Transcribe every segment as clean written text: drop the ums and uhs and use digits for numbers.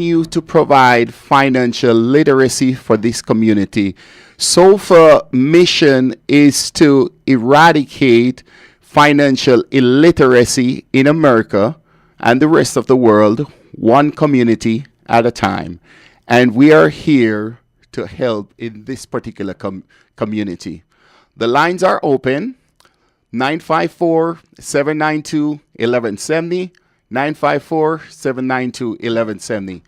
you to provide financial literacy for this community. SOFA mission is to eradicate financial illiteracy in America and the rest of the world, one community at a time. And we are here to help in this particular community. The lines are open. 954-792-1170, 954-792-1170.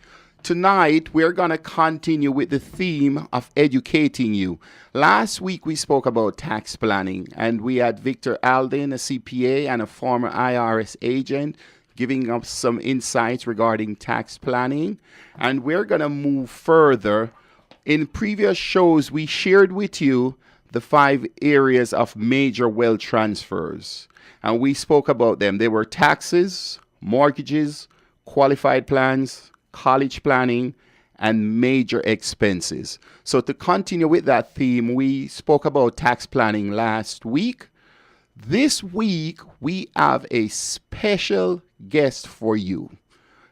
Tonight, we're going to continue with the theme of educating you. Last week, we spoke about tax planning, and we had Victor Alden, a CPA and a former IRS agent, giving us some insights regarding tax planning. And we're going to move further. In previous shows, we shared with you the 5 areas of major wealth transfers. And we spoke about them. They were taxes, mortgages, qualified plans, college planning, and major expenses. So to continue with that theme, we spoke about tax planning last week. This week, we have a special guest for you.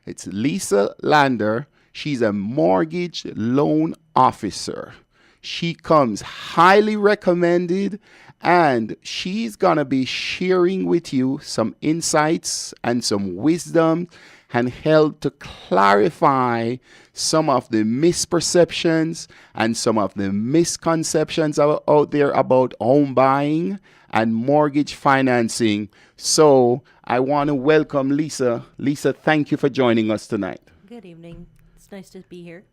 It's Lisa Lander. She's a mortgage loan officer. She comes highly recommended, and she's going to be sharing with you some insights and some wisdom and help to clarify some of the misperceptions and some of the misconceptions out there about home buying and mortgage financing. So I want to welcome Lisa. Lisa, thank you for joining us tonight. Good evening. It's nice to be here.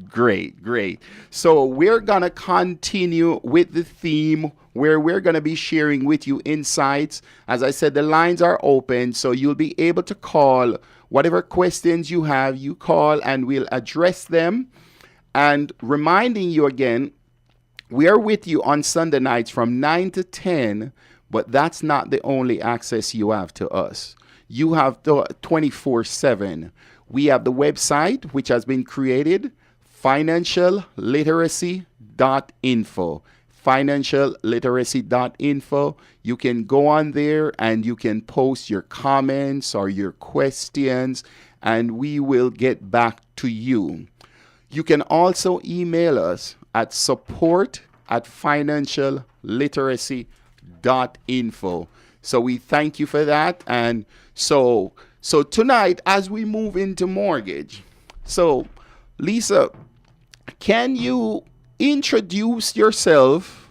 Great. So we're going to continue with the theme where we're going to be sharing with you insights. As I said, the lines are open, so you'll be able to call whatever questions you have, you call and we'll address them. And reminding you again, we are with you on Sunday nights from 9 to 10, but that's not the only access you have to us. You have 24/7. We have the website, which has been created, financialliteracy.info. Financialliteracy.info. You can go on there and you can post your comments or your questions, and we will get back to you. You can also email us at support@financialliteracy.info. So we thank you for that. And so tonight, as we move into mortgage, so Lisa, can you introduce yourself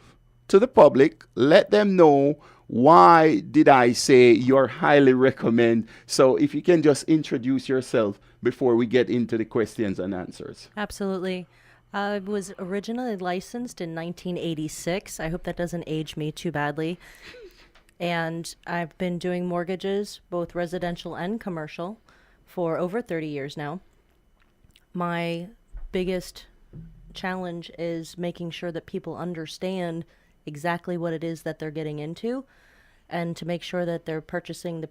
to the public? Let them know why did I say you're highly recommend. So if you can just introduce yourself before we get into the questions and answers. Absolutely. I was originally licensed in 1986. I hope that doesn't age me too badly. And I've been doing mortgages, both residential and commercial, for over 30 years now. My biggest challenge is making sure that people understand exactly what it is that they're getting into, and to make sure that they're purchasing the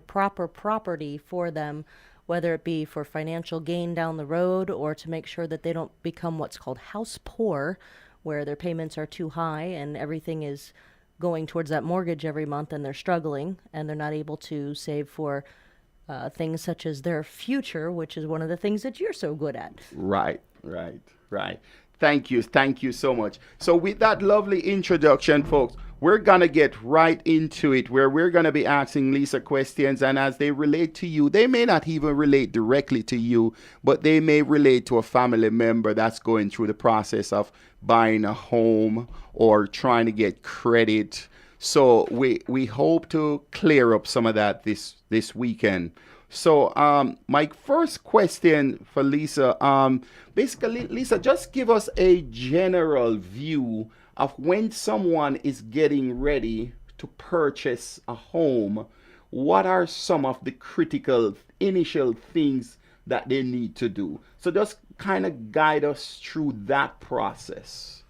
proper property for them, whether it be for financial gain down the road or to make sure that they don't become what's called house poor, where their payments are too high and everything is going towards that mortgage every month and they're struggling and they're not able to save for things such as their future, which is one of the things that you're so good at. Right. Thank you so much. So with that lovely introduction, folks, we're going to get right into it, where we're going to be asking Lisa questions, and as they relate to you, they may not even relate directly to you, but they may relate to a family member that's going through the process of buying a home or trying to get credit. So we hope to clear up some of that this weekend. So my first question for Lisa, basically, Lisa, just give us a general view of when someone is getting ready to purchase a home. What are some of the critical initial things that they need to do? So just kind of guide us through that process.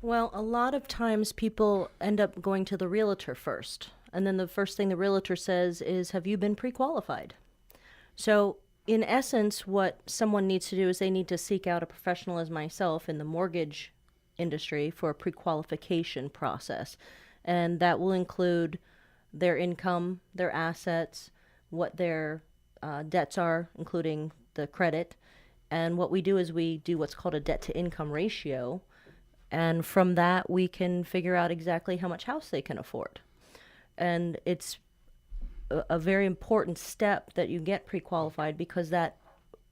Well, a lot of times people end up going to the realtor first. And then the first thing the realtor says is, have you been pre-qualified? So in essence, what someone needs to do is they need to seek out a professional as myself in the mortgage industry for a pre-qualification process. And that will include their income, their assets, what their debts are, including the credit, And what we do is we do what's called a debt to income ratio. And from that, we can figure out exactly how much house they can afford. And it's a very important step that you get pre-qualified, because that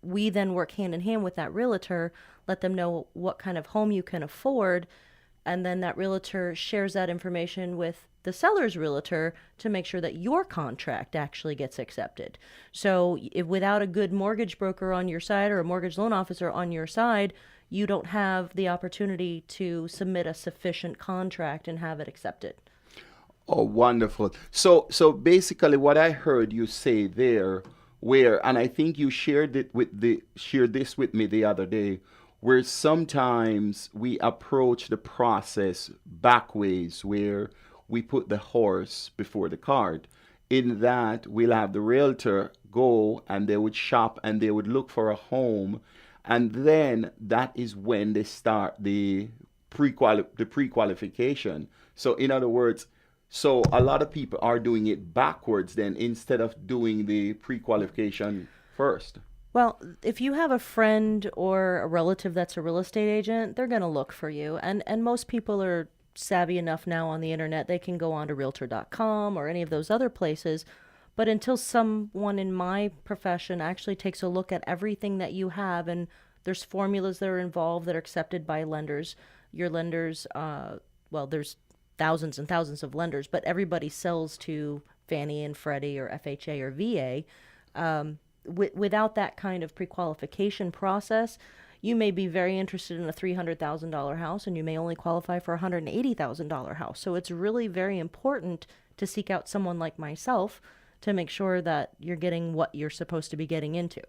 we then work hand in hand with that realtor, let them know what kind of home you can afford, and then that realtor shares that information with the seller's realtor to make sure that your contract actually gets accepted. So if without a good mortgage broker on your side or a mortgage loan officer on your side, you don't have the opportunity to submit a sufficient contract and have it accepted. Oh, wonderful. So basically, what I heard you say there, where, and I think you shared this with me the other day, where sometimes we approach the process backways, where we put the horse before the cart. In that, we'll have the realtor go and they would shop and they would look for a home, and then that is when they start the pre-qualification. So in other words, so a lot of people are doing it backwards then, instead of doing the pre-qualification first. Well, if you have a friend or a relative that's a real estate agent, they're going to look for you. And most people are savvy enough now on the internet. They can go on to realtor.com or any of those other places. But until someone in my profession actually takes a look at everything that you have, and there's formulas that are involved that are accepted by lenders, your lenders, well, there's thousands and thousands of lenders, but everybody sells to Fannie and Freddie or FHA or VA. Without that kind of pre-qualification process, you may be very interested in a $300,000 house and you may only qualify for a $180,000 house. So it's really very important to seek out someone like myself to make sure that you're getting what you're supposed to be getting into.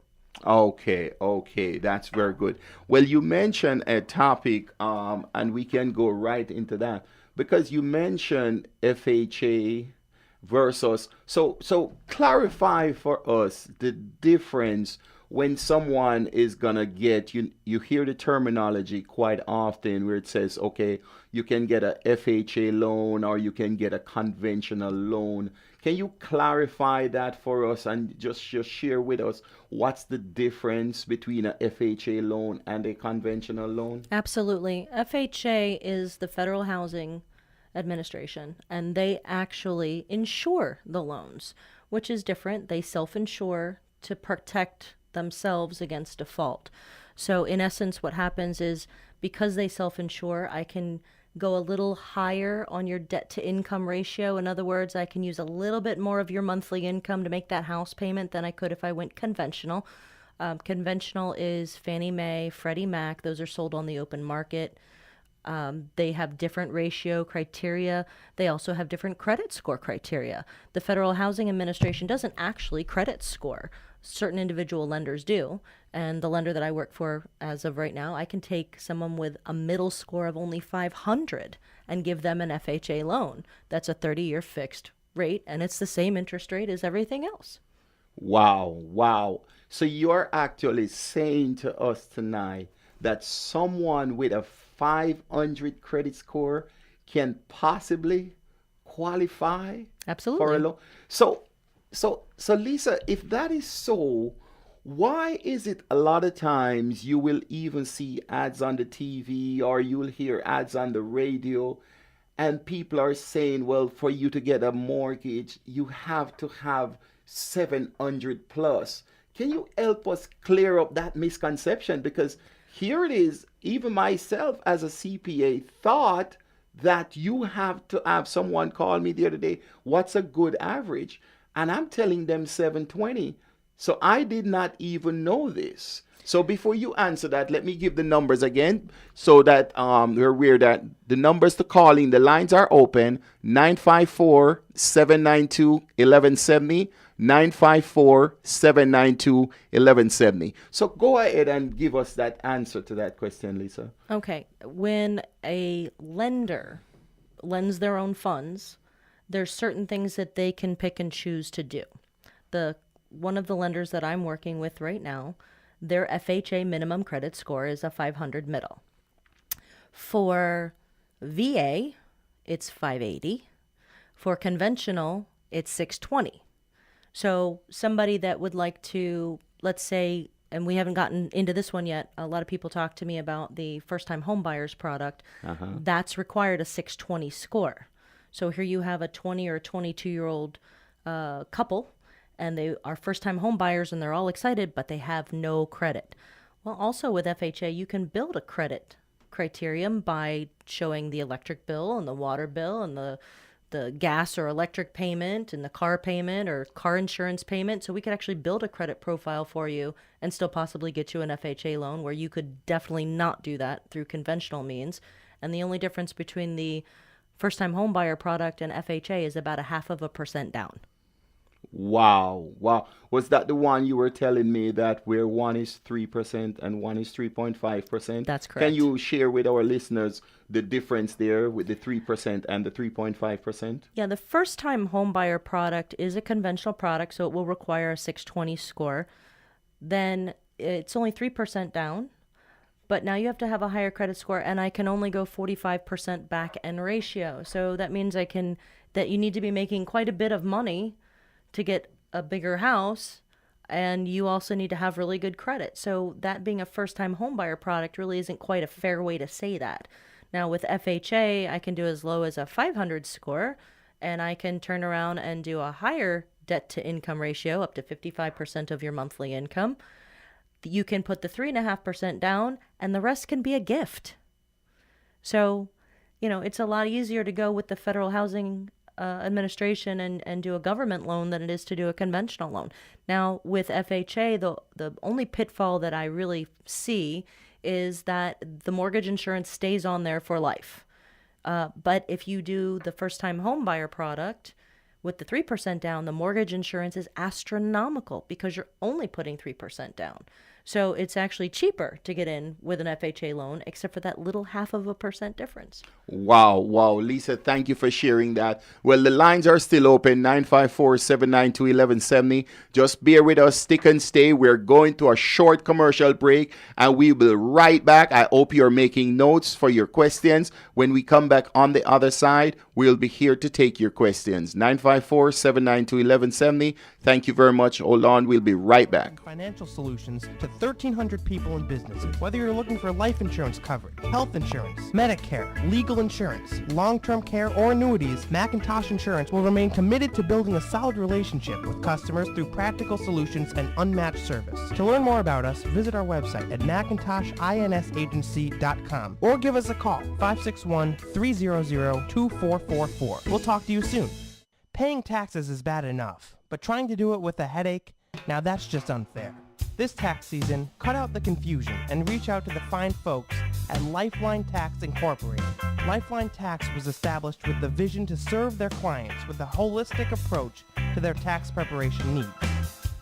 Okay, okay, that's very good. Well, you mentioned a topic, and we can go right into that because you mentioned FHA versus. So clarify for us the difference when someone is gonna get you. You hear the terminology quite often where it says, okay, you can get a FHA loan or you can get a conventional loan. Can you clarify that for us and just share with us what's the difference between a FHA loan and a conventional loan? Absolutely. FHA is the Federal Housing Administration, and they actually insure the loans, which is different. They self-insure to protect themselves against default. So in essence, what happens is because they self-insure, I can go a little higher on your debt to income ratio. In other words, I can use a little bit more of your monthly income to make that house payment than I could if I went conventional. Conventional is Fannie Mae, Freddie Mac. Those are sold on the open market. They have different ratio criteria. They also have different credit score criteria. The Federal Housing Administration doesn't actually credit score. Certain individual lenders do. And the lender that I work for as of right now, I can take someone with a middle score of only 500 and give them an FHA loan. That's a 30-year fixed rate, and it's the same interest rate as everything else. Wow, wow. So you're actually saying to us tonight that someone with a 500 credit score can possibly qualify for a Absolutely. loan. So Lisa, if that is so, why is it a lot of times you will even see ads on the TV or you'll hear ads on the radio and people are saying, well, for you to get a mortgage, you have to have 700 plus. Can you help us clear up that misconception? Because here it is, even myself as a CPA thought that you have to have someone call me the other day, what's a good average? And I'm telling them 720. So I did not even know this. So before you answer that, let me give the numbers again so that we're aware that the numbers to call in, the lines are open: 954-792-1170, 954-792-1170. So go ahead and give us that answer to that question, Lisa. Okay. When a lender lends their own funds, there's certain things that they can pick and choose to do. One of the lenders that I'm working with right now, their FHA minimum credit score is a 500 middle. For VA, it's 580. For conventional, it's 620. So somebody that would like to, let's say, and we haven't gotten into this one yet. A lot of people talk to me about the first-time home buyers product. That's required a 620 score. So here you have a 20 or 22-year-old couple, and they are first-time home buyers, and they're all excited, but they have no credit. Well, also with FHA, you can build a credit criterion by showing the electric bill and the water bill and the gas or electric payment and the car payment or car insurance payment. So we could actually build a credit profile for you and still possibly get you an FHA loan, where you could definitely not do that through conventional means. And the only difference between the first-time home buyer product and FHA is about 0.5% down. Wow. Was that the one you were telling me that where one is 3% and one is 3.5%? That's correct. Can you share with our listeners the difference there with the 3% and the 3.5%? Yeah, the first-time home buyer product is a conventional product, so it will require a 620 score. Then it's only 3% down, but now you have to have a higher credit score, and I can only go 45% back end ratio. So that means that you need to be making quite a bit of money to get a bigger house, and you also need to have really good credit. So that being a first-time homebuyer product really isn't quite a fair way to say that. Now with FHA, I can do as low as a 500 score, and I can turn around and do a higher debt-to-income ratio, up to 55% of your monthly income. You can put the 3.5% down, and the rest can be a gift. So, it's a lot easier to go with the Federal Housing Administration and do a government loan than it is to do a conventional loan. Now with FHA, the only pitfall that I really see is that the mortgage insurance stays on there for life. But if you do the first-time home buyer product with the 3% down, the mortgage insurance is astronomical because you're only putting 3% down. So it's actually cheaper to get in with an FHA loan, except for that little 0.5% difference. Wow. Lisa, thank you for sharing that. Well, the lines are still open, 954-792-1170. Just bear with us, stick and stay. We're going to a short commercial break, and we will be right back. I hope you're making notes for your questions. When we come back on the other side, we'll be here to take your questions. 954-792-1170. Thank you very much. Hold on. We'll be right back. Financial solutions to 1,300 people and businesses. Whether you're looking for life insurance coverage, health insurance, Medicare, legal insurance, long-term care, or annuities, Macintosh Insurance will remain committed to building a solid relationship with customers through practical solutions and unmatched service. To learn more about us, visit our website at Macintoshinsagency.com or give us a call, 561-300-2444. We'll talk to you soon. Paying taxes is bad enough, but trying to do it with a headache? Now that's just unfair. This tax season, cut out the confusion and reach out to the fine folks at Lifeline Tax Incorporated. Lifeline Tax was established with the vision to serve their clients with a holistic approach to their tax preparation needs.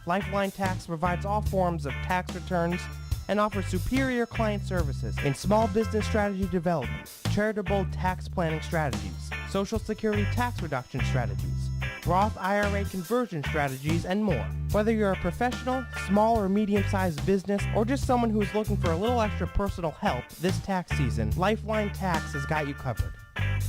Lifeline Tax provides all forms of tax returns and offers superior client services in small business strategy development, charitable tax planning strategies, Social Security tax reduction strategies, Roth IRA conversion strategies, and more. Whether you're a professional, small or medium-sized business, or just someone who is looking for a little extra personal help this tax season, Lifeline Tax has got you covered.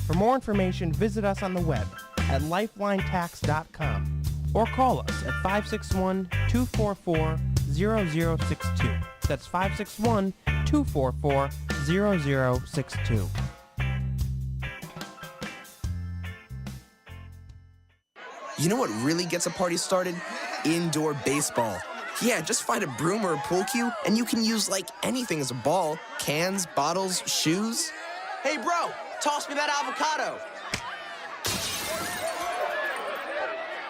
For more information, visit us on the web at lifelinetax.com or call us at 561-244-0062. That's 561-244-0062. You know what really gets a party started? Indoor baseball. Yeah, just find a broom or a pool cue, and you can use like anything as a ball. Cans, bottles, shoes. Hey bro, toss me that avocado.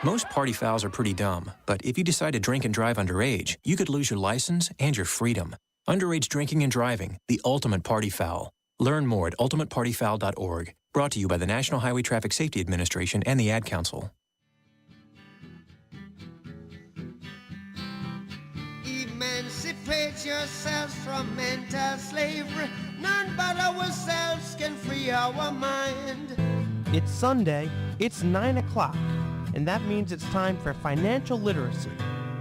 Most party fouls are pretty dumb, but if you decide to drink and drive underage, you could lose your license and your freedom. Underage drinking and driving, the ultimate party foul. Learn more at ultimatepartyfoul.org. Brought to you by the National Highway Traffic Safety Administration and the Ad Council. Emancipate yourselves from mental slavery. None but ourselves can free our mind. It's Sunday, it's 9 o'clock, and that means it's time for Financial Literacy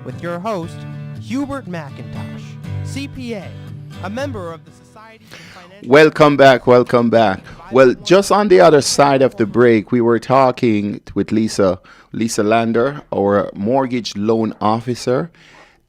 with your host, Hubert McIntosh, CPA, a member of the Society of Financial... Welcome back. Well, just on the other side of the break, we were talking with Lisa Lander, our mortgage loan officer,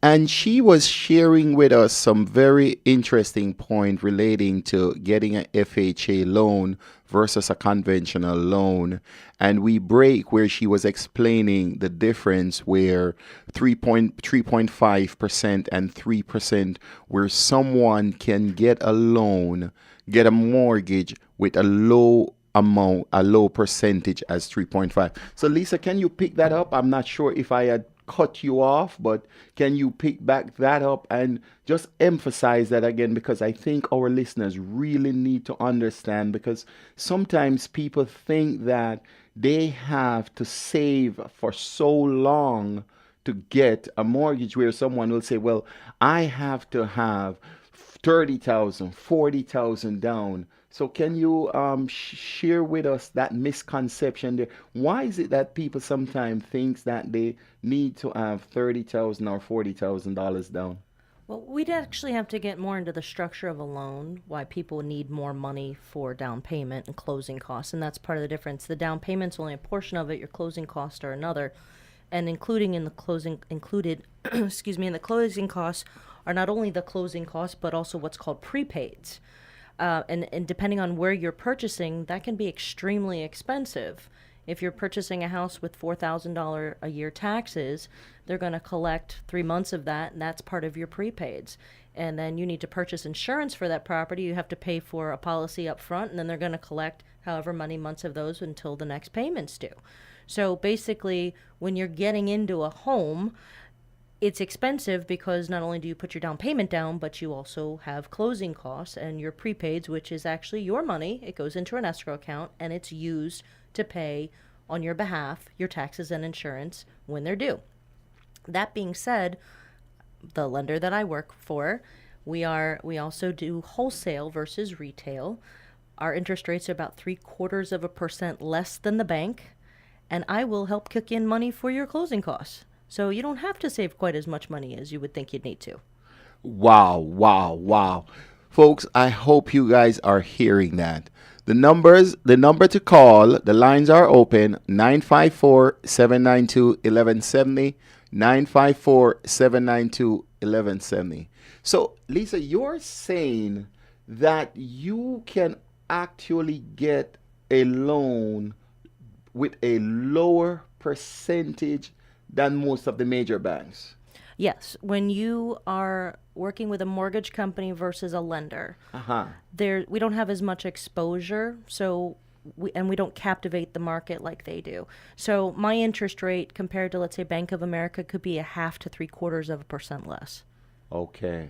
And she was sharing with us some very interesting point relating to getting an FHA loan versus a conventional loan. And we break where she was explaining the difference where 3.5% and 3% where someone can get a loan, get a mortgage with a low amount, a low percentage as 3.5. So Lisa, can you pick that up? I'm not sure if I had cut you off, but can you pick back that up and just emphasize that again? Because I think our listeners really need to understand, because sometimes people think that they have to save for so long to get a mortgage, where someone will say, well, I have to have 30,000, 40,000 down. So can you share with us that misconception there? Why is it that people sometimes think that they need to have 30,000 or $40,000 down? Well, we'd actually have to get more into the structure of a loan, why people need more money for down payment and closing costs, and that's part of the difference. The down payment's only a portion of it, your closing costs are another. And included, excuse me, in the closing costs are not only the closing costs, but also what's called prepaids. And depending on where you're purchasing, that can be extremely expensive. If you're purchasing a house with $4,000 a year taxes, they're going to collect 3 months of that, and that's part of your prepaids. And then you need to purchase insurance for that property. You have to pay for a policy up front, and then they're going to collect however many months of those until the next payment's due. So basically, when you're getting into a home, it's expensive because not only do you put your down payment down, but you also have closing costs and your prepaids, which is actually your money. It goes into an escrow account and it's used to pay on your behalf your taxes and insurance when they're due. That being said, the lender that I work for, we also do wholesale versus retail. Our interest rates are about 0.75% less than the bank, and I will help kick in money for your closing costs. So you don't have to save quite as much money as you would think you'd need to. Wow, wow, wow. Folks, I hope you guys are hearing that. The number to call, the lines are open, 954-792-1170, 954-792-1170. So, Lisa, you're saying that you can actually get a loan with a lower percentage than most of the major banks. Yes, when you are working with a mortgage company versus a lender, we don't have as much exposure, so we don't captivate the market like they do. So my interest rate compared to, let's say, Bank of America could be 0.5 to 0.75% less. Okay.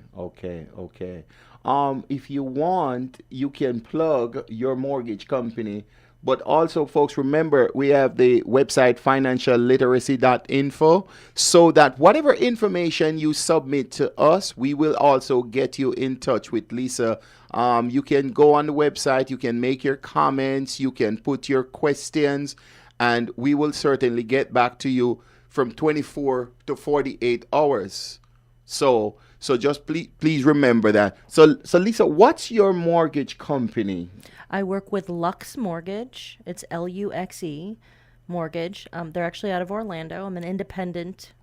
If you want, you can plug your mortgage company. But also, folks, remember, we have the website financialliteracy.info, so that whatever information you submit to us, we will also get you in touch with Lisa. You can go on the website, you can make your comments, you can put your questions, and we will certainly get back to you from 24 to 48 hours. So just please remember that. So Lisa, what's your mortgage company? I work with Lux Mortgage. It's LUXE Mortgage. They're actually out of Orlando. I'm an independent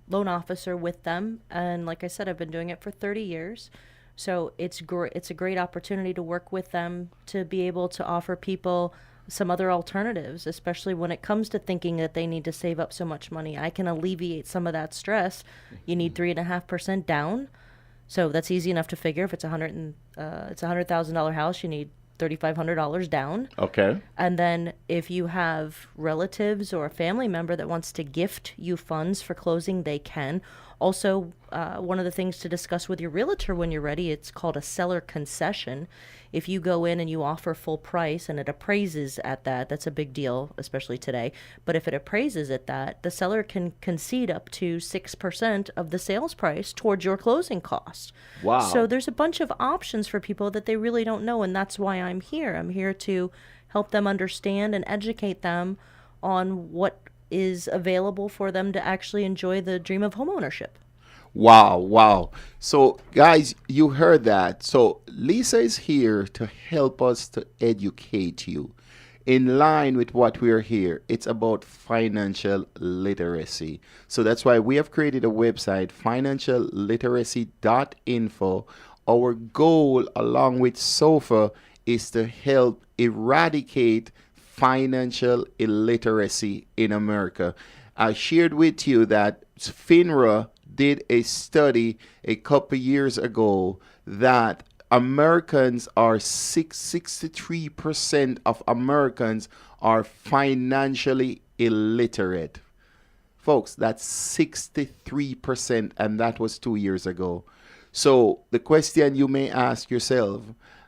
loan officer with them, and like I said, I've been doing it for 30 years. So it's a great opportunity to work with them to be able to offer people some other alternatives, especially when it comes to thinking that they need to save up so much money. I can alleviate some of that stress. You need 3.5% down. So that's easy enough to figure. If it's $100,000 house, you need $3,500 down. Okay. And then if you have relatives or a family member that wants to gift you funds for closing, they can. Also, one of the things to discuss with your realtor when you're ready, it's called a seller concession. If you go in and you offer full price and it appraises at that, that's a big deal, especially today. But if it appraises at that, the seller can concede up to 6% of the sales price towards your closing costs. Wow. So there's a bunch of options for people that they really don't know, and that's why I'm here. I'm here to help them understand and educate them on what is available for them to actually enjoy the dream of homeownership. Wow. So, guys, you heard that. So, Lisa is here to help us to educate you. in line with what we're here. It's about financial literacy. So that's why we have created a website, financialliteracy.info. Our goal, along with SOFA, is to help eradicate financial illiteracy in America. I shared with you that FINRA did a study a couple years ago that Americans are 63% of Americans are financially illiterate. Folks, that's 63%, and that was 2 years ago. So the question you may ask yourself,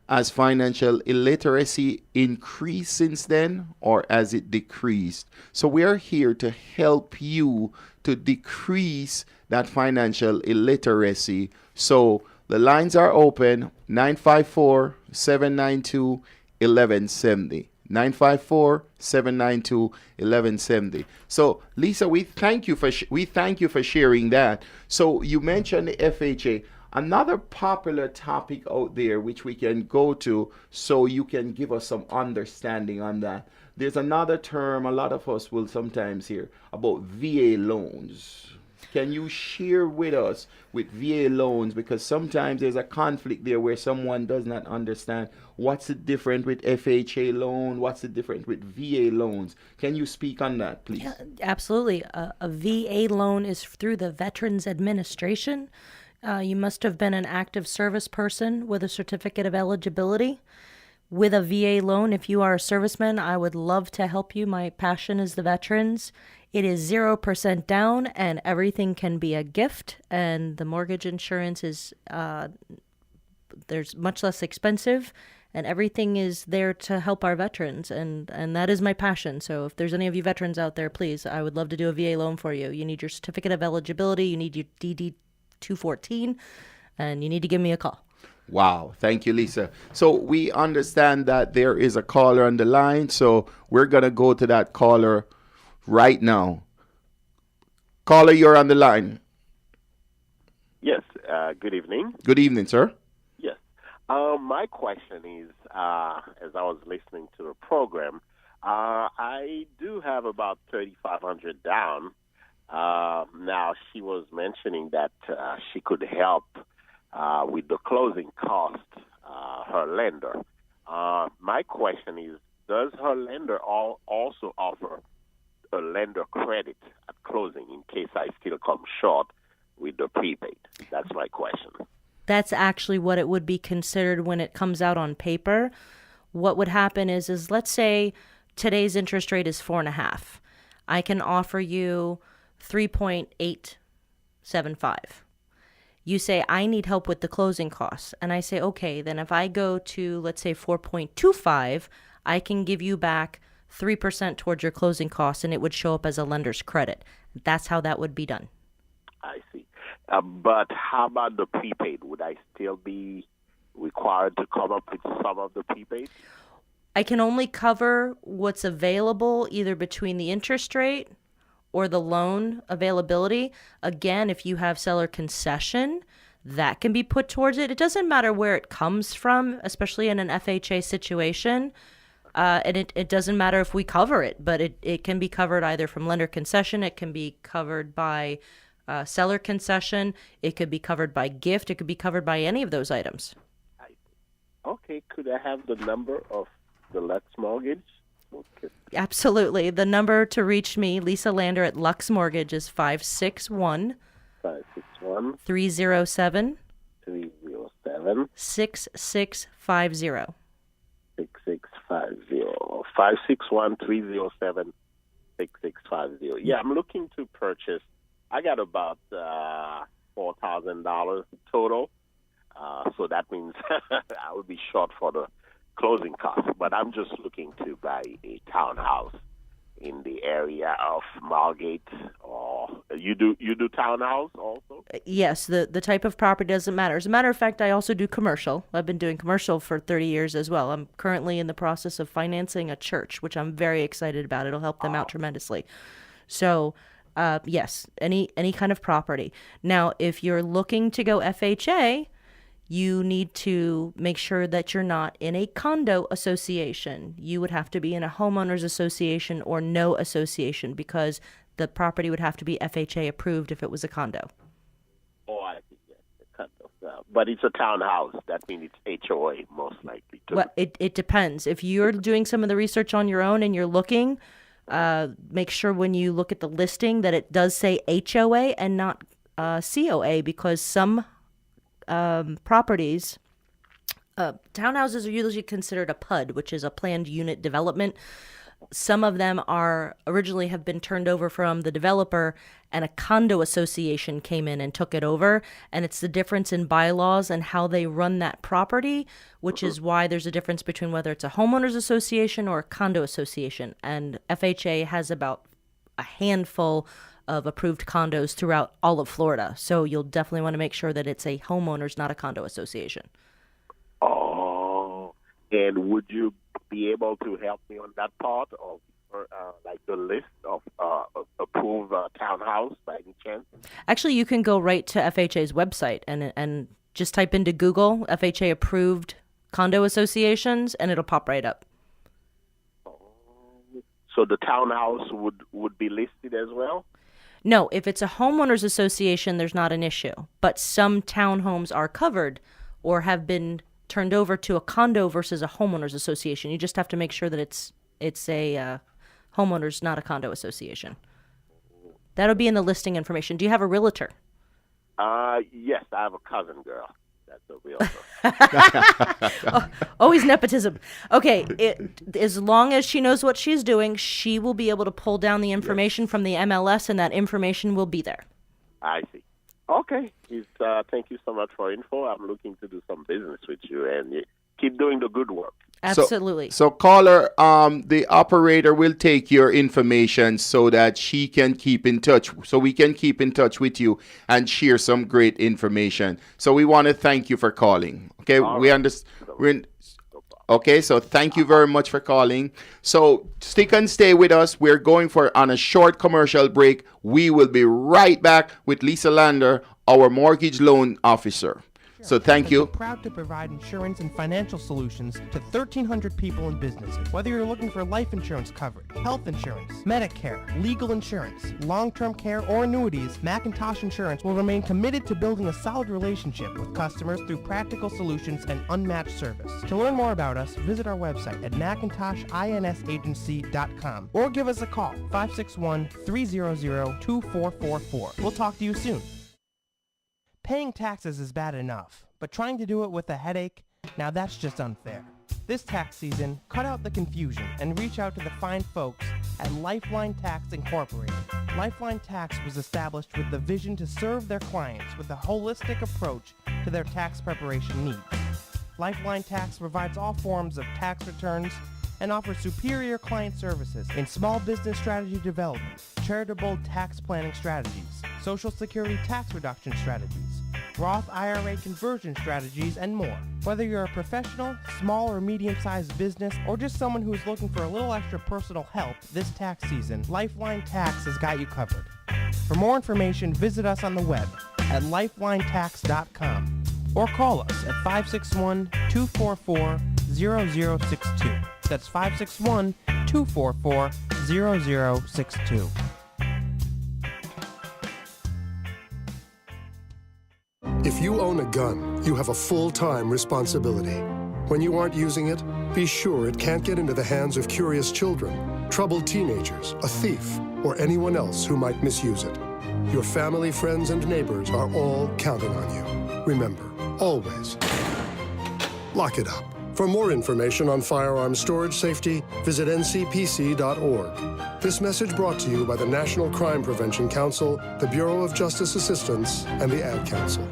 has financial illiteracy increased since then, or has it decreased? So we are here to help you to decrease that financial illiteracy. So the lines are open, 954-792-1170. 954-792-1170. So Lisa, we thank you for sharing that. So you mentioned the FHA. Another popular topic out there which we can go to so you can give us some understanding on that. There's another term a lot of us will sometimes hear about VA loans. Can you share with us with VA loans, because sometimes there's a conflict there where someone does not understand what's the difference with FHA loan, what's the difference with VA loans. Can you speak on that, please? Yeah, absolutely. A VA loan is through the Veterans Administration. You must have been an active service person with a certificate of eligibility. With a VA loan, if you are a serviceman, I would love to help you. My passion is the veterans. It is 0% down, and everything can be a gift. And the mortgage insurance is there's much less expensive, and everything is there to help our veterans. And that is my passion. So if there's any of you veterans out there, please, I would love to do a VA loan for you. You need your certificate of eligibility. You need your DD 214, and you need to give me a call. Wow. Thank you, Lisa. So we understand that there is a caller on the line, so we're going to go to that caller right now. Caller, you're on the line. Yes, good evening. Good evening, sir. Yes. My question is, as I was listening to the program, I do have about $3,500 down. Now, she was mentioning that she could help with the closing cost, her lender. My question is, does her lender also offer a lender credit at closing in case I still come short with the prepaid? That's my question. That's actually what it would be considered when it comes out on paper. What would happen is let's say today's interest rate is 4.5. I can offer you 3.875. You say, I need help with the closing costs. And I say, okay, then if I go to, let's say, 4.25, I can give you back 3% towards your closing costs, and it would show up as a lender's credit. That's how that would be done. I see. But how about the prepaid? Would I still be required to come up with some of the prepaid? I can only cover what's available either between the interest rate or the loan availability. Again, if you have seller concession, that can be put towards it. It doesn't matter where it comes from, especially in an FHA situation. And it doesn't matter if we cover it, but it can be covered either from lender concession. It can be covered by seller concession. It could be covered by gift. It could be covered by any of those items. Okay, could I have the number of the Lux Mortgage? Okay. Absolutely. The number to reach me, Lisa Lander at Lux Mortgage, is 561 307 307 6650. 6650. 561 307 6650. Yeah, I'm looking to purchase. I got about $4,000 total. So that means I would be short for the closing costs. But I'm just looking to buy a townhouse in the area of Margate. Or you do townhouse also? Yes, the type of property doesn't matter. As a matter of fact, I also do commercial. I've been doing commercial for 30 years as well. I'm currently in the process of financing a church, which I'm very excited about. It'll help them out tremendously. So, yes, any kind of property. Now, if you're looking to go FHA, you need to make sure that you're not in a condo association. You would have to be in a homeowners association or no association because the property would have to be FHA approved if it was a condo. Oh, I see. Yes, the condo. But it's a townhouse. That means it's HOA most likely too. Well, it depends. If you're doing some of the research on your own and you're looking, make sure when you look at the listing that it does say HOA and not COA, because some properties, townhouses are usually considered a PUD, which is a planned unit development. Some of them are originally have been turned over from the developer, and a condo association came in and took it over. And it's the difference in bylaws and how they run that property, which is why there's a difference between whether it's a homeowners association or a condo association. And FHA has about a handful of approved condos throughout all of Florida. So you'll definitely want to make sure that it's a homeowners, not a condo association. Oh, and would you be able to help me on that part of like the list of approved townhouse by any chance? Actually, you can go right to FHA's website and just type into Google FHA approved condo associations, and it'll pop right up. So the townhouse would be listed as well? No, if it's a homeowners association, there's not an issue. But some townhomes are covered or have been turned over to a condo versus a homeowners association. You just have to make sure that it's a homeowners, not a condo association. That'll be in the listing information. Do you have a realtor? Yes, I have a cousin girl. That's a realtor. Always nepotism. Okay, as long as she knows what she's doing, she will be able to pull down the information from the MLS, and that information will be there. I see. Okay. Thank you so much for info. I'm looking to do some business with you, and you keep doing the good work. Absolutely. So caller, the operator will take your information so that she can keep in touch, so we can keep in touch with you and share some great information. So we want to thank you for calling. Okay, we understand. Okay, so thank you very much for calling. So stick and stay with us. We're going on a short commercial break. We will be right back with Lisa Lander, our mortgage loan officer. So thank you. We're proud to provide insurance and financial solutions to 1,300 people and businesses. Whether you're looking for life insurance coverage, health insurance, Medicare, legal insurance, long-term care, or annuities, Macintosh Insurance will remain committed to building a solid relationship with customers through practical solutions and unmatched service. To learn more about us, visit our website at McIntoshinsagency.com or give us a call, 561-300-2444. We'll talk to you soon. Paying taxes is bad enough, but trying to do it with a headache, now that's just unfair. This tax season, cut out the confusion and reach out to the fine folks at Lifeline Tax Incorporated. Lifeline Tax was established with the vision to serve their clients with a holistic approach to their tax preparation needs. Lifeline Tax provides all forms of tax returns and offers superior client services in small business strategy development, charitable tax planning strategies, Social Security tax reduction strategies, Roth IRA conversion strategies, and more. Whether you're a professional, small or medium-sized business, or just someone who is looking for a little extra personal help this tax season, Lifeline Tax has got you covered. For more information, visit us on the web at lifelinetax.com or call us at 561-244-0062. That's 561-244-0062. If you own a gun, you have a full-time responsibility. When you aren't using it, be sure it can't get into the hands of curious children, troubled teenagers, a thief, or anyone else who might misuse it. Your family, friends, and neighbors are all counting on you. Remember, always, lock it up. For more information on firearms storage safety, visit ncpc.org. This message brought to you by the National Crime Prevention Council, the Bureau of Justice Assistance, and the Ad Council.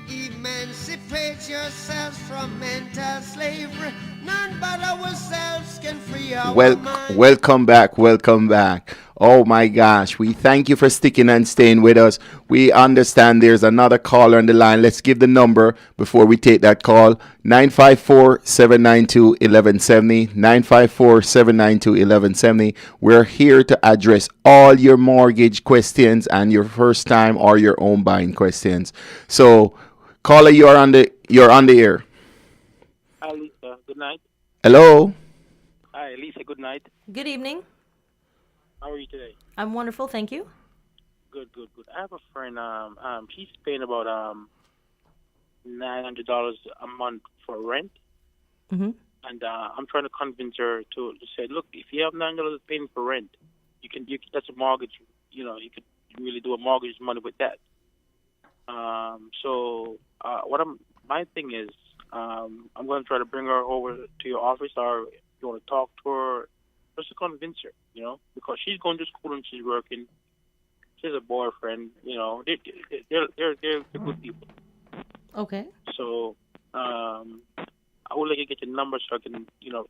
Emancipate yourselves from mental slavery. None but ourselves can free our mind. Welcome back. Oh my gosh. We thank you for sticking and staying with us. We understand there's another caller on the line. Let's give the number before we take that call. 954-792-1170. 954-792-1170. We're here to address all your mortgage questions and your first time or your own buying questions. So, caller, you're on the air. Hi, Lisa. Good night. Hello. Hi, Lisa. Good night. Good evening. How are you today? I'm wonderful, thank you. Good. I have a friend. She's paying about $900 a month for rent, Mm-hmm. and I'm trying to convince her to say, look, if you have $9 paying for rent, you can that's a mortgage. You could really do a mortgage money with that. My thing is, I'm going to try to bring her over to your office, or if you want to talk to her, just to convince her, because she's going to school and she's working. She has a boyfriend, they're good people. Okay. So, I would like to get your number so I can, you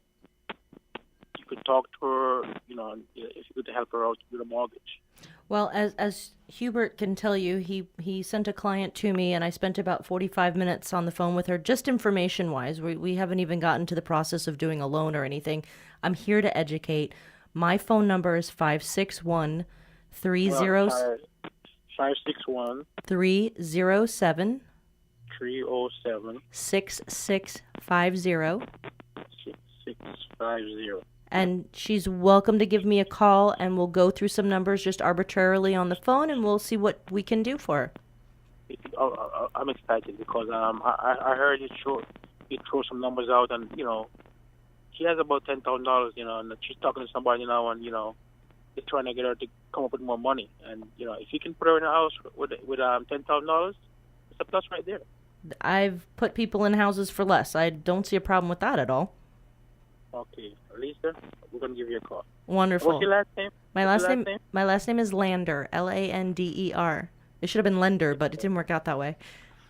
could talk to her, and if you could help her out with a mortgage. Well, as Hubert can tell you, he sent a client to me, and I spent about 45 minutes on the phone with her, just information-wise. We haven't even gotten to the process of doing a loan or anything. I'm here to educate. My phone number is 561 561 307 307 6650. 6650. And she's welcome to give me a call, and we'll go through some numbers just arbitrarily on the phone, and we'll see what we can do for her. I'm excited because I heard you throw some numbers out, and she has about $10,000, and she's talking to somebody now, and they're trying to get her to come up with more money, and if you can put her in a house with $10,000, it's a plus right there. I've put people in houses for less. I don't see a problem with that at all. Okay, Lisa, we're gonna give you a call. Wonderful. What's your last name? My last name is Lander, Lander. It should have been Lender, but it didn't work out that way.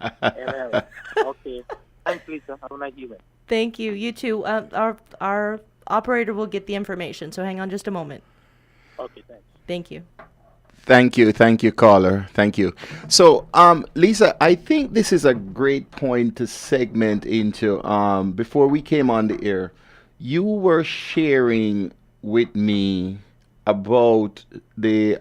Okay. Thanks, Lisa. Have a nice evening. Thank you. You too. Our operator will get the information, so hang on just a moment. Okay, thanks. Thank you. Thank you, caller. Thank you. So, Lisa, I think this is a great point to segment into. Before we came on the air, you were sharing with me about the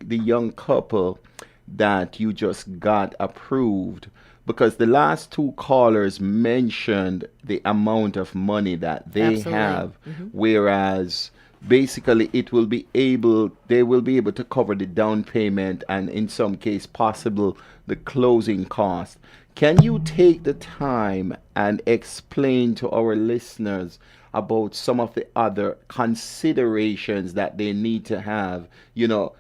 young couple that you just got approved, because the last two callers mentioned the amount of money that they Absolutely. have, Mm-hmm. whereas basically they will be able to cover the down payment and in some case possible the closing cost. Can you take the time and explain to our listeners about some of the other considerations that they need to have,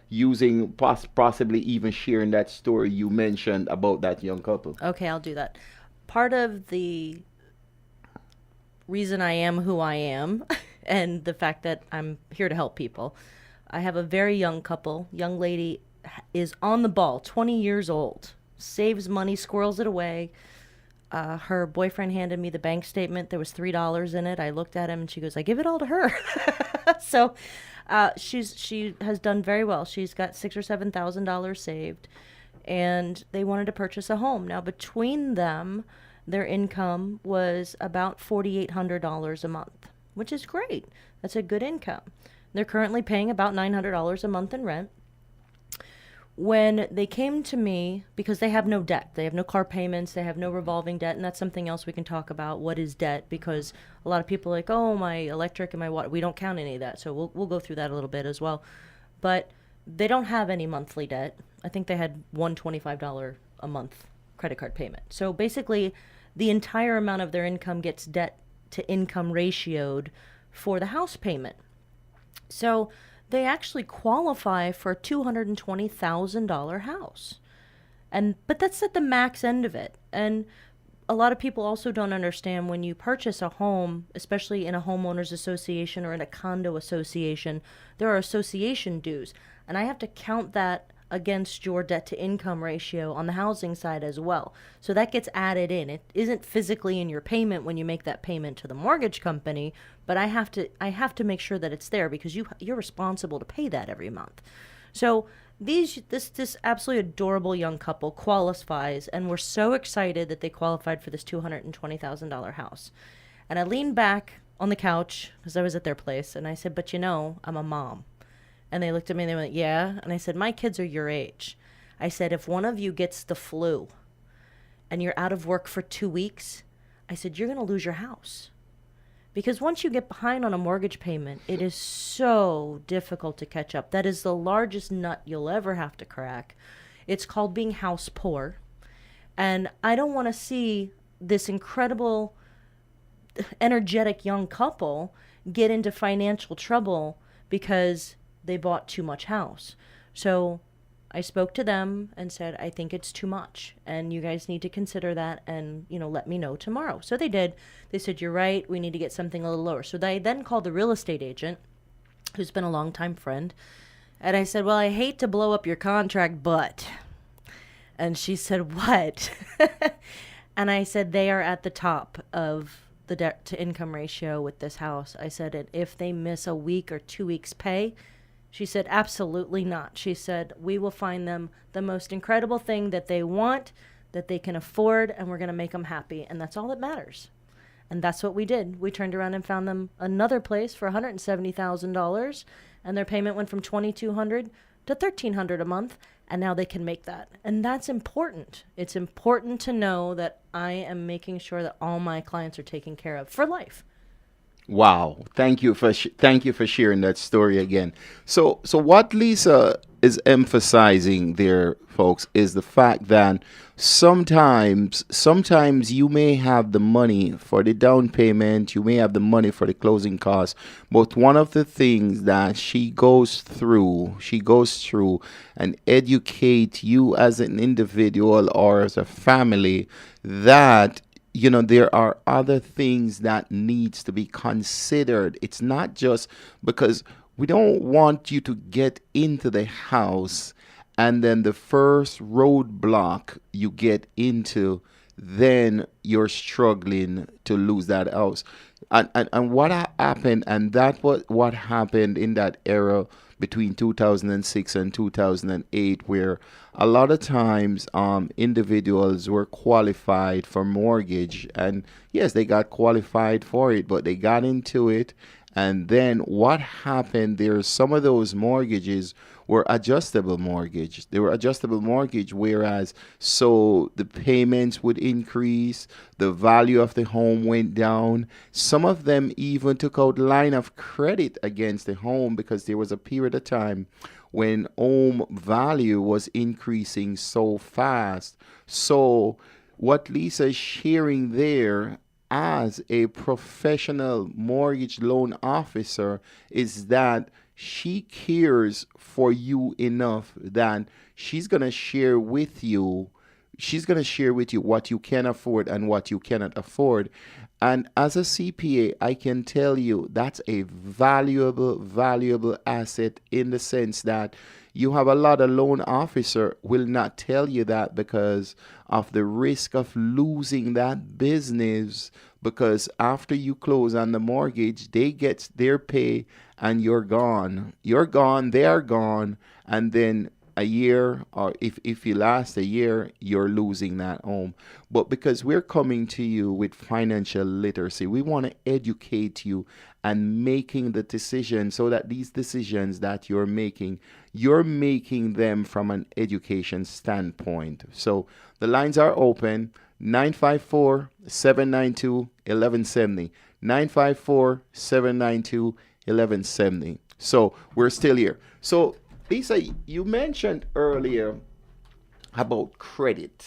using possibly even sharing that story you mentioned about that young couple? Okay, I'll do that. Part of the reason I am who I am and the fact that I'm here to help people, I have a very young couple. Young lady is on the ball, 20 years old, saves money, squirrels it away. Her boyfriend handed me the bank statement. There was $3 in it. I looked at him and she goes, I give it all to her. So she has done very well. She's got $6,000 or $7,000 saved, and they wanted to purchase a home. Now, between them, their income was about $4,800 a month, which is great. That's a good income. They're currently paying about $900 a month in rent. When they came to me, because they have no debt, they have no car payments, they have no revolving debt, and that's something else we can talk about. What is debt? Because a lot of people are like, oh, my electric and my water, we don't count any of that. So we'll go through that a little bit as well. But they don't have any monthly debt. I think they had one $25 a month credit card payment. So basically, the entire amount of their income gets debt to income ratioed for the house payment. So they actually qualify for a $220,000 house. But that's at the max end of it. And a lot of people also don't understand, when you purchase a home, especially in a homeowners association or in a condo association, there are association dues. And I have to count that against your debt to income ratio on the housing side as well. So that gets added in. It isn't physically in your payment when you make that payment to the mortgage company, but I have to make sure that it's there because you're responsible to pay that every month. So this absolutely adorable young couple qualifies, and we're so excited that they qualified for this $220,000 house. And I leaned back on the couch because I was at their place, and I said, "But I'm a mom." And they looked at me and they went, "Yeah." And I said, "My kids are your age." I said, "If one of you gets the flu and you're out of work for 2 weeks," I said, "you're going to lose your house." Because once you get behind on a mortgage payment, it is so difficult to catch up. That is the largest nut you'll ever have to crack. It's called being house poor. And I don't want to see this incredible, energetic young couple get into financial trouble because they bought too much house. So I spoke to them and said, "I think it's too much, and you guys need to consider that and, let me know tomorrow." So they did. They said, "You're right. We need to get something a little lower." So they then called the real estate agent, who's been a longtime friend. And I said, "Well, I hate to blow up your contract, but..." And she said, "What?" And I said, "They are at the top of the debt to income ratio with this house." I said, "And if they miss a week or 2 weeks pay..." She said, "Absolutely not." She said, "We will find them the most incredible thing that they want, that they can afford, and we're going to make them happy. And that's all that matters." And that's what we did. We turned around and found them another place for $170,000, and their payment went from $2,200 to $1,300 a month, and now they can make that. And that's important. It's important to know that I am making sure that all my clients are taken care of for life. Wow, thank you for sharing that story again. So what Lisa is emphasizing there, folks, is the fact that sometimes you may have the money for the down payment, you may have the money for the closing costs, but one of the things that she goes through and educate you as an individual or as a family that there are other things that needs to be considered. It's not just because we don't want you to get into the house and then the first roadblock you get into, then you're struggling to lose that house. And what happened, and that was what happened in that era between 2006 and 2008, where a lot of times individuals were qualified for mortgage, and yes, they got qualified for it, but they got into it, and then what happened there, some of those mortgages were adjustable mortgage. They were adjustable mortgage, whereas so the payments would increase, the value of the home went down. Some of them even took out line of credit against the home because there was a period of time when home value was increasing so fast. So what Lisa is sharing there as a professional mortgage loan officer is that she cares for you enough that she's going to share with you what you can afford and what you cannot afford. And as a CPA, I can tell you that's a valuable asset, in the sense that you have a lot of loan officer will not tell you that because of the risk of losing that business, because after you close on the mortgage, they get their pay and you're gone. You're gone, they're gone, and then a year, or if you last a year, you're losing that home. But because we're coming to you with financial literacy, we want to educate you and making the decision so that these decisions that you're making them from an education standpoint. So the lines are open. 954-792-1170. 954-792-1170. So we're still here. So Lisa, you mentioned earlier about credit,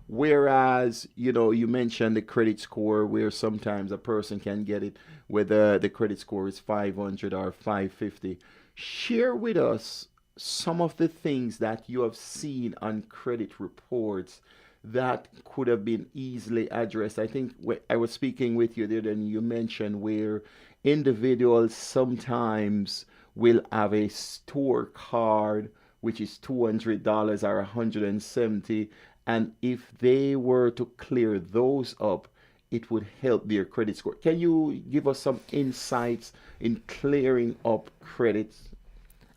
whereas, you mentioned the credit score, where sometimes a person can get it whether the credit score is 500 or 550. Share with us some of the things that you have seen on credit reports that could have been easily addressed. I think I was speaking with you there, and you mentioned where individuals sometimes will have a store card which is $200 or $170. And if they were to clear those up, it would help their credit score. Can you give us some insights in clearing up credits?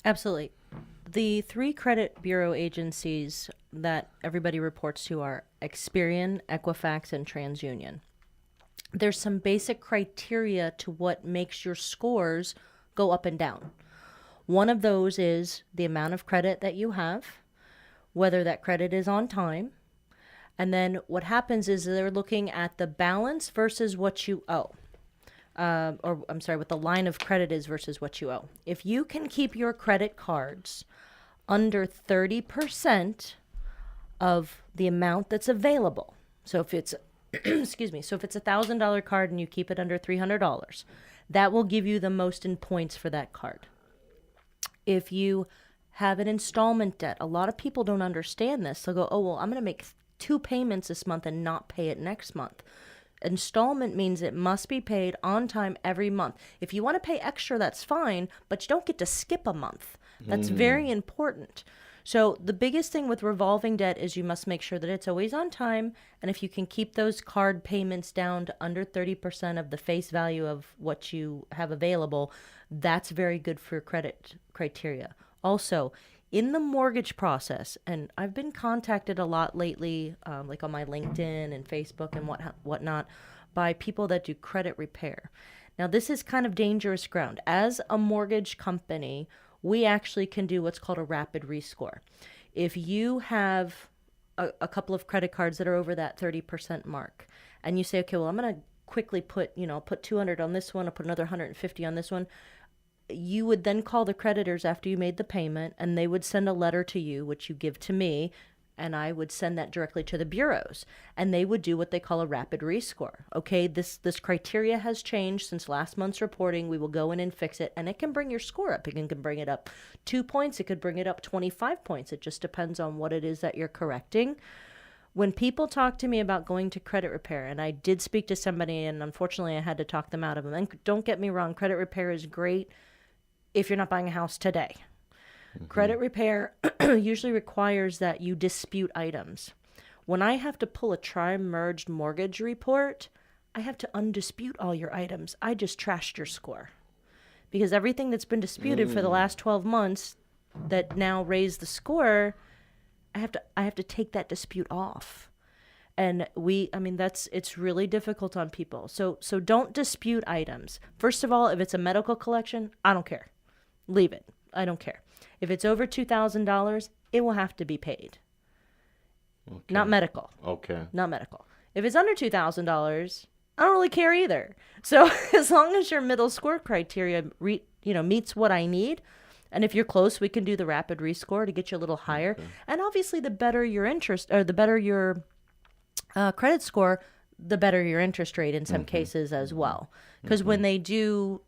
Absolutely. The 3 credit bureau agencies that everybody reports to are Experian, Equifax, and TransUnion. There's some basic criteria to what makes your scores go up and down. One of those is the amount of credit that you have, whether that credit is on time. And then what happens is they're looking at the balance versus what you owe. What the line of credit is versus what you owe. If you can keep your credit cards under 30% of the amount that's available. So if it's, so if it's a $1,000 card and you keep it under $300, that will give you the most in points for that card. If you have an installment debt, a lot of people don't understand this. They'll go, oh, well, I'm going to make 2 payments this month and not pay it next month. Installment means it must be paid on time every month. If you want to pay extra, that's fine, but you don't get to skip a month. That's very important. So the biggest thing with revolving debt is you must make sure that it's always on time. And if you can keep those card payments down to under 30% of the face value of what you have available, that's very good for credit criteria. Also, in the mortgage process, and I've been contacted a lot lately, like on my LinkedIn and Facebook and whatnot, by people that do credit repair. Now, this is kind of dangerous ground. As a mortgage company, we actually can do what's called a rapid rescore. If you have a couple of credit cards that are over that 30% mark, and you say, okay, well, I'm going to quickly put 200 on this one, I'll put another 150 on this one, you would then call the creditors after you made the payment, and they would send a letter to you, which you give to me, and I would send that directly to the bureaus, and they would do what they call a rapid rescore. Okay, this criteria has changed since last month's reporting. We will go in and fix it, and it can bring your score up. It can bring it up 2 points. It could bring it up 25 points. It just depends on what it is that you're correcting. When people talk to me about going to credit repair, and I did speak to somebody, and unfortunately I had to talk them out of them. And don't get me wrong, credit repair is great if you're not buying a house today. Credit repair usually requires that you dispute items. When I have to pull a tri-merged mortgage report, I have to undispute all your items. I just trashed your score. Because everything that's been disputed for the last 12 months that now raised the score, I have to take that dispute off. And it's really difficult on people. So don't dispute items. First of all, if it's a medical collection, I don't care. Leave it. I don't care. If it's over $2,000, it will have to be paid. Okay. Not medical. Okay. Not medical. If it's under $2,000, I don't really care either. So as long as your middle score criteria meets what I need, and if you're close, we can do the rapid rescore to get you a little higher. Okay. And obviously, the better your interest, or the better your credit score, the better your interest rate in some cases as well. Because when they do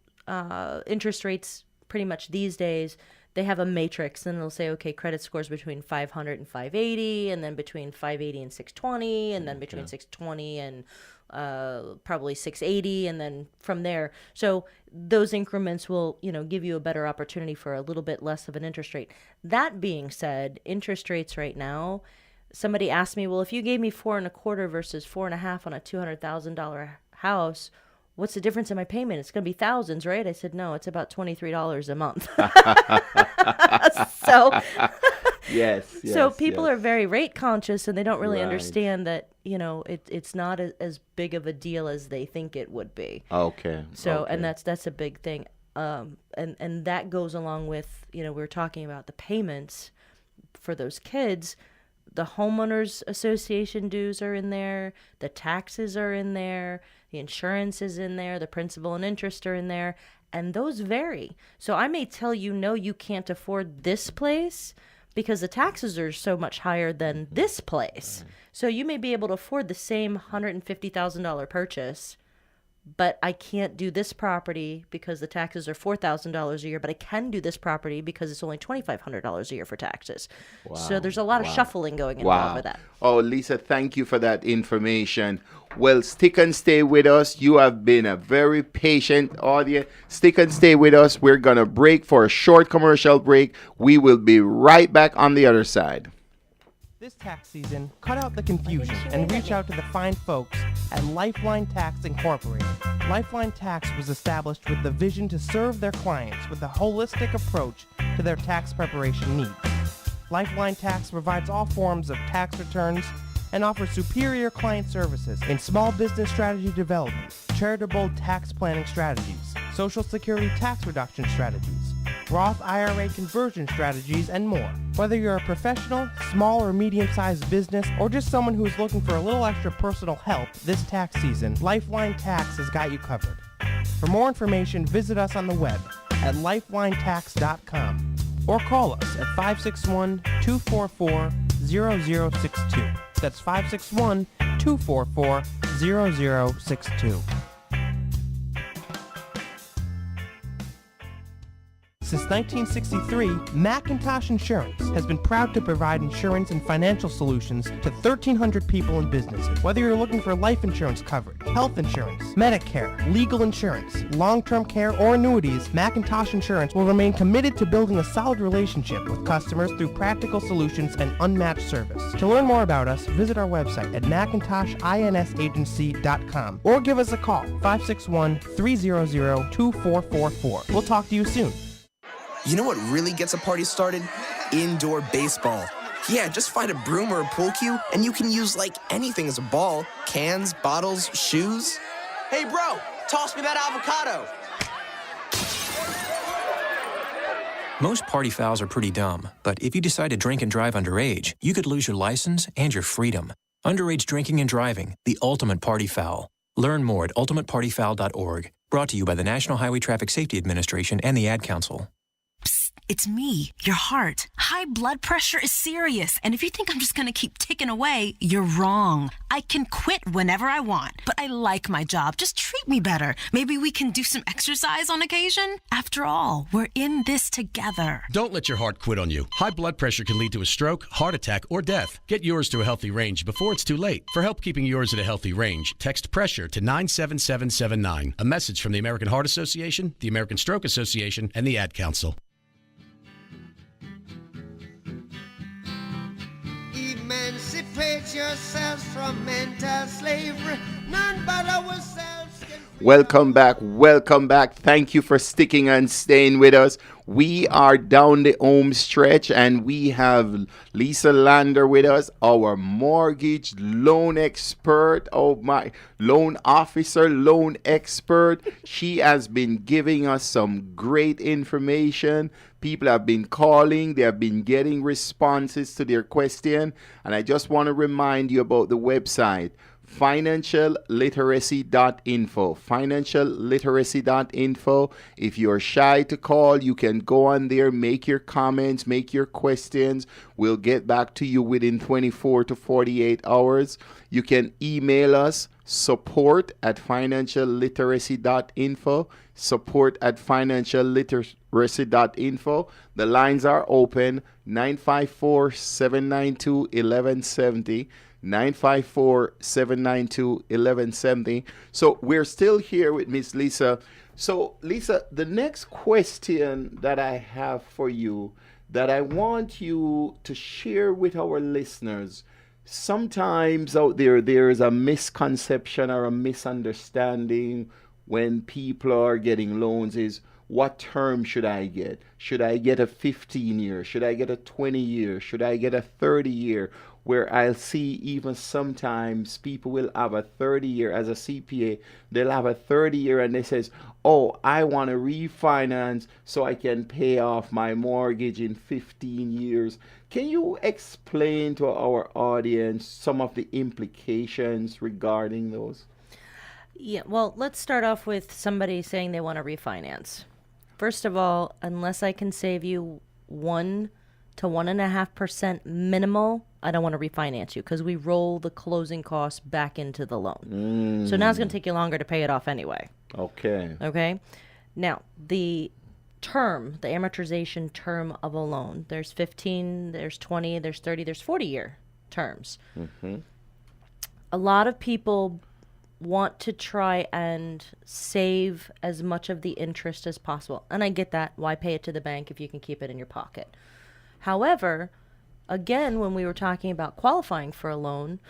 interest rates, pretty much these days, they have a matrix, and they'll say, okay, credit scores between 500 and 580, and then between 580 and 620, and then between 620 and probably 680, and then from there. So those increments will, give you a better opportunity for a little bit less of an interest rate. That being said, interest rates right now, somebody asked me, well, if you gave me 4.25% versus 4.5% on a $200,000 house, what's the difference in my payment? It's going to be thousands, right? I said, no, it's about $23 a month. So people are very rate conscious, and they don't really understand that, it's not as big of a deal as they think it would be. Okay. So, and that's a big thing. And that goes along with, we were talking about the payments for those kids. The homeowners association dues are in there. The taxes are in there. The insurance is in there. The principal and interest are in there. And those vary. So I may tell you, no, you can't afford this place because the taxes are so much higher than this place. So you may be able to afford the same $150,000 purchase, but I can't do this property because the taxes are $4,000 a year, but I can do this property because it's only $2,500 a year for taxes. Wow. So there's a lot of shuffling going involved with that. Oh, Lisa, thank you for that information. Well, stick and stay with us. You have been a very patient audience. Stick and stay with us. We're going to break for a short commercial break. We will be right back on the other side. This tax season, cut out the confusion and reach out to the fine folks at Lifeline Tax Incorporated. Lifeline Tax was established with the vision to serve their clients with a holistic approach to their tax preparation needs. Lifeline Tax provides all forms of tax returns and offers superior client services in small business strategy development, charitable tax planning strategies, Social Security tax reduction strategies, Roth IRA conversion strategies, and more. Whether you're a professional, small or medium-sized business, or just someone who's looking for a little extra personal help this tax season, Lifeline Tax has got you covered. For more information, visit us on the web at lifelinetax.com or call us at 561-244-0062. That's 561-244-0062. Since 1963, Macintosh Insurance has been proud to provide insurance and financial solutions to 1,300 people and businesses. Whether you're looking for life insurance coverage, health insurance, Medicare, legal insurance, long-term care, or annuities, Macintosh Insurance will remain committed to building a solid relationship with customers through practical solutions and unmatched service. To learn more about us, visit our website at Macintoshinsagency.com or give us a call, 561-300-2444. We'll talk to you soon. You know what really gets a party started? Indoor baseball. Yeah, just find a broom or a pool cue, and you can use like anything as a ball. Cans, bottles, shoes. Hey, bro, toss me that avocado. Most party fouls are pretty dumb, but if you decide to drink and drive underage, you could lose your license and your freedom. Underage drinking and driving, the ultimate party foul. Learn more at ultimatepartyfoul.org. Brought to you by the National Highway Traffic Safety Administration and the Ad Council. It's me, your heart. High blood pressure is serious, and if you think I'm just gonna keep ticking away, you're wrong. I can quit whenever I want, but I like my job. Just treat me better. Maybe we can do some exercise on occasion? After all, we're in this together. Don't let your heart quit on you. High blood pressure can lead to a stroke, heart attack, or death. Get yours to a healthy range before it's too late. For help keeping yours at a healthy range, text PRESSURE to 97779. A message from the American Heart Association, the American Stroke Association, and the Ad Council. Emancipate yourselves from mental slavery. None but ourselves can free. Welcome back. Thank you for sticking and staying with us. We are down the home stretch and we have Lisa Lander with us, our mortgage loan expert, loan officer, loan expert. She has been giving us some great information. People have been calling, they have been getting responses to their question, and I just want to remind you about the website, financialliteracy.info. Financialliteracy.info. If you're shy to call, you can go on there, make your comments, make your questions. We'll get back to you within 24 to 48 hours. You can email us, support@financialliteracy.info. support@financialliteracy.info. The lines are open, 954-792-1170. 954-792-1170. So we're still here with Miss Lisa. So Lisa, the next question that I have for you, that I want you to share with our listeners, sometimes out there is a misconception or a misunderstanding when people are getting loans is, what term should I get? Should I get a 15-year? Should I get a 20-year? Should I get a 30-year? Where I'll see even sometimes people will have a 30-year as a CPA. They'll have a 30-year and they says, oh, I want to refinance so I can pay off my mortgage in 15 years. Can you explain to our audience some of the implications regarding those? Yeah, well, let's start off with somebody saying they want to refinance. First of all, unless I can save you 1 to 1.5% minimal, I don't want to refinance you because we roll the closing costs back into the loan. So now it's going to take you longer to pay it off anyway. Okay. Now, the term, the amortization term of a loan, there's 15, there's 20, there's 30, there's 40-year terms. A lot of people want to try and save as much of the interest as possible. And I get that. Why pay it to the bank if you can keep it in your pocket? However, again, when we were talking about qualifying for a loan,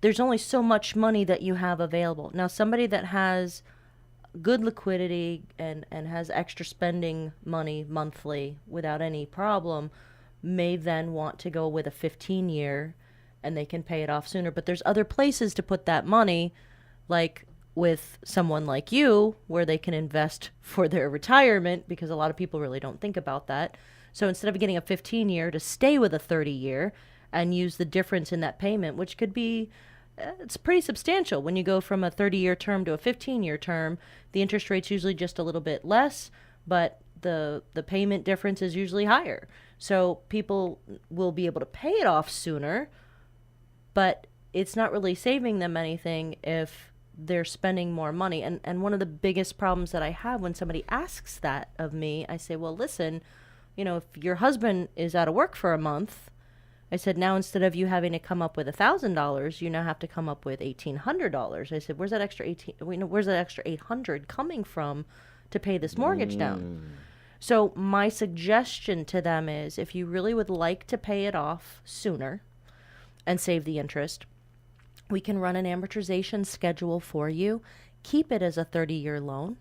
there's only so much money that you have available. Now, somebody that has good liquidity and has extra spending money monthly without any problem may then want to go with a 15-year and they can pay it off sooner. But there's other places to put that money, like with someone like you, where they can invest for their retirement, because a lot of people really don't think about that. So instead of getting a 15-year, to stay with a 30-year and use the difference in that payment, which could be, it's pretty substantial. When you go from a 30-year term to a 15-year term, the interest rate's usually just a little bit less, but the payment difference is usually higher. So people will be able to pay it off sooner, but it's not really saving them anything if they're spending more money. And one of the biggest problems that I have when somebody asks that of me, I say, well, listen, if your husband is out of work for a month, I said, now instead of you having to come up with $1,000, you now have to come up with $1,800. I said, where's that extra $800 coming from to pay this mortgage down? So my suggestion to them is, if you really would like to pay it off sooner and save the interest, we can run an amortization schedule for you, keep it as a 30-year loan,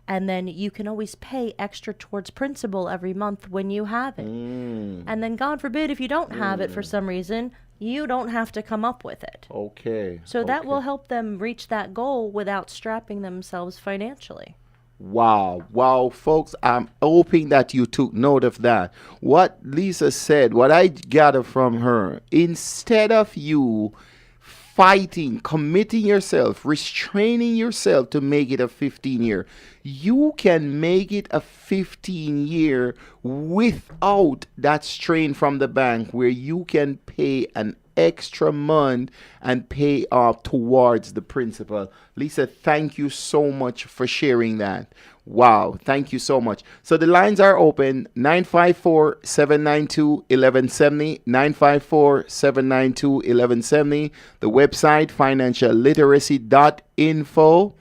and then you can always pay extra towards principal every month when you have it. And then, God forbid, if you don't have it for some reason, you don't have to come up with it. Okay. So that will help them reach that goal without strapping themselves financially. Wow, folks, I'm hoping that you took note of that. What Lisa said, what I gather from her, instead of you fighting, committing yourself, restraining yourself to make it a 15-year, you can make it a 15-year without that strain from the bank, where you can pay an extra month and pay off towards the principal. Lisa, thank you so much for sharing that. Wow, thank you so much. So the lines are open, 954-792-1170, 954-792-1170. The website, financialliteracy.info.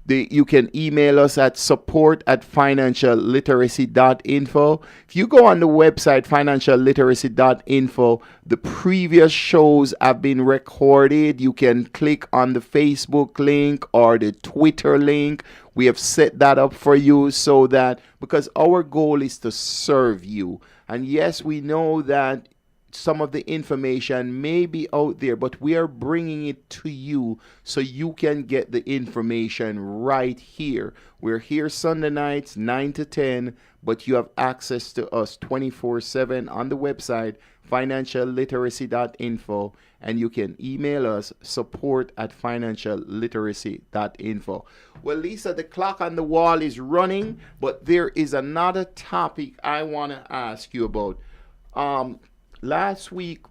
You can email us at support@financialliteracy.info. If you go on the website, financialliteracy.info, the previous shows have been recorded. You can click on the Facebook link or the Twitter link. We have set that up for you so that, because our goal is to serve you. And yes, we know that some of the information may be out there, but we are bringing it to you so you can get the information right here. We're here Sunday nights, 9 to 10, but you have access to us 24/7 on the website, financialliteracy.info, and you can email us support@financialliteracy.info. Well, Lisa, the clock on the wall is running, but there is another topic I want to ask you about. Last week,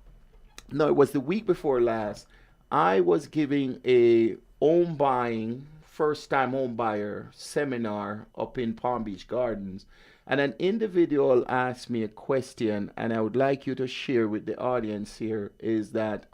no, it was the week before last, I was giving a first-time home buyer seminar up in Palm Beach Gardens, and an individual asked me a question, and I would like you to share with the audience here, is that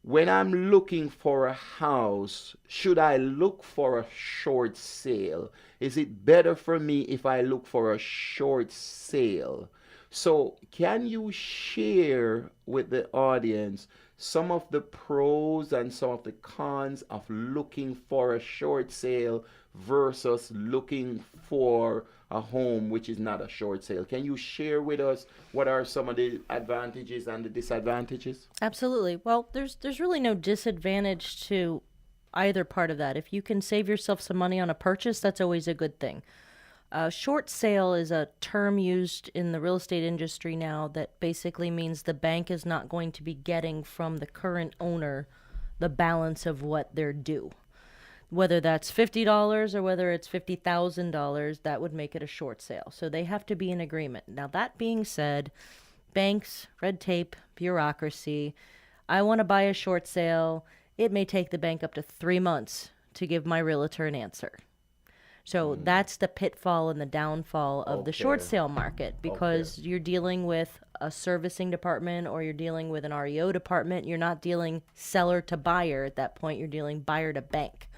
when I'm looking for a house, should I look for a short sale? Is it better for me if I look for a short sale? So can you share with the audience some of the pros and some of the cons of looking for a short sale versus looking for a home which is not a short sale? Can you share with us what are some of the advantages and the disadvantages? Absolutely. Well, there's really no disadvantage to either part of that. If you can save yourself some money on a purchase, that's always a good thing. Short sale is a term used in the real estate industry now that basically means the bank is not going to be getting from the current owner the balance of what they're due. Whether that's $50 or whether it's $50,000, that would make it a short sale. So they have to be in agreement. Now, that being said, banks, red tape, bureaucracy, I want to buy a short sale. It may take the bank up to 3 months to give my realtor an answer. So that's the pitfall and the downfall of the short sale market, because you're dealing with a servicing department or you're dealing with an REO department, you're not dealing seller to buyer at that point. You're dealing buyer to bank.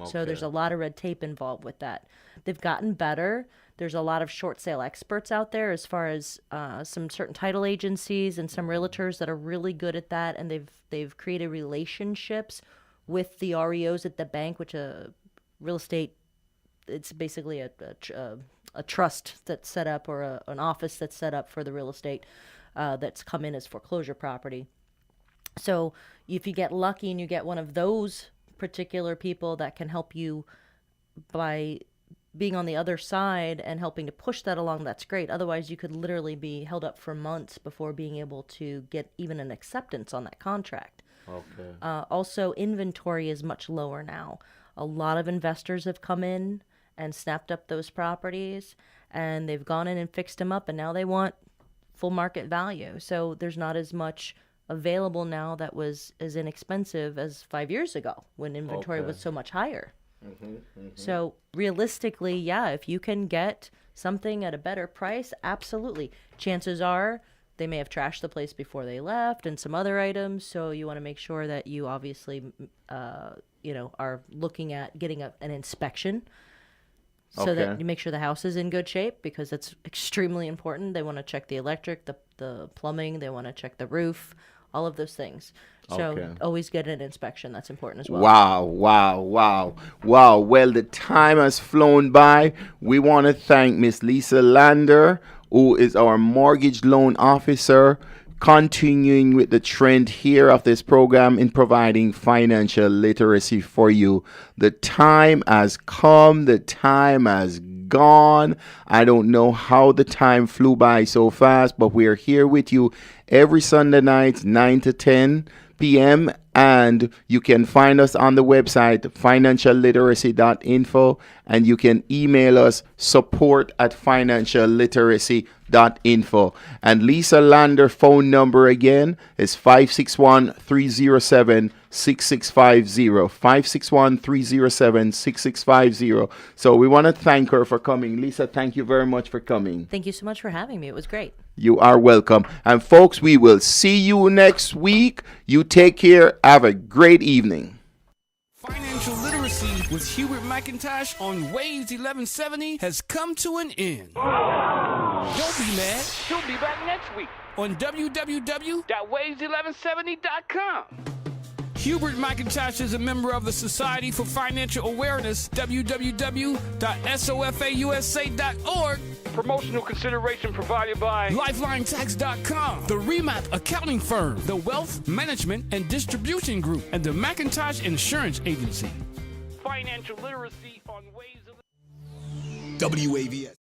So there's a lot of red tape involved with that. They've gotten better. There's a lot of short sale experts out there as far as some certain title agencies and some realtors that are really good at that, and they've created relationships with the REOs at the bank, which real estate, it's basically a trust that's set up, or an office that's set up for the real estate that's come in as foreclosure property. So if you get lucky and you get one of those particular people that can help you by being on the other side and helping to push that along, that's great. Otherwise, you could literally be held up for months before being able to get even an acceptance on that contract. Okay. Also, inventory is much lower now. A lot of investors have come in and snapped up those properties, and they've gone in and fixed them up, and now they want full market value. So there's not as much available now that was as inexpensive as 5 years ago when inventory was so much higher. So realistically, yeah, if you can get something at a better price, absolutely. Chances are they may have trashed the place before they left and some other items. So you want to make sure that you obviously, are looking at getting an inspection so that you make sure the house is in good shape, because that's extremely important. They want to check the electric, the plumbing, they want to check the roof, all of those things. So always get an inspection. That's important as well. Wow. Well, the time has flown by. We want to thank Miss Lisa Lander, who is our mortgage loan officer, continuing with the trend here of this program in providing financial literacy for you. The time has come. The time has gone. I don't know how the time flew by so fast, but we are here with you every Sunday night, 9 to 10 p.m. And you can find us on the website, financialliteracy.info, and you can email us support@financialliteracy.info. And Lisa Lander phone number again is 561-307-6650. 561-307-6650. So we want to thank her for coming. Lisa, thank you very much for coming. Thank you so much for having me. It was great. You are welcome. And folks, we will see you next week. You take care. Have a great evening. Financial literacy with Hubert McIntosh on Waves 1170 has come to an end. Don't be mad. He'll be back next week on www.waves1170.com. Hubert McIntosh is a member of the Society for Financial Awareness, www.sofausa.org. Promotional consideration provided by LifelineTax.com, the Remap Accounting Firm, the Wealth Management and Distribution Group, and the McIntosh Insurance Agency. Financial literacy on Waves of... WAVS.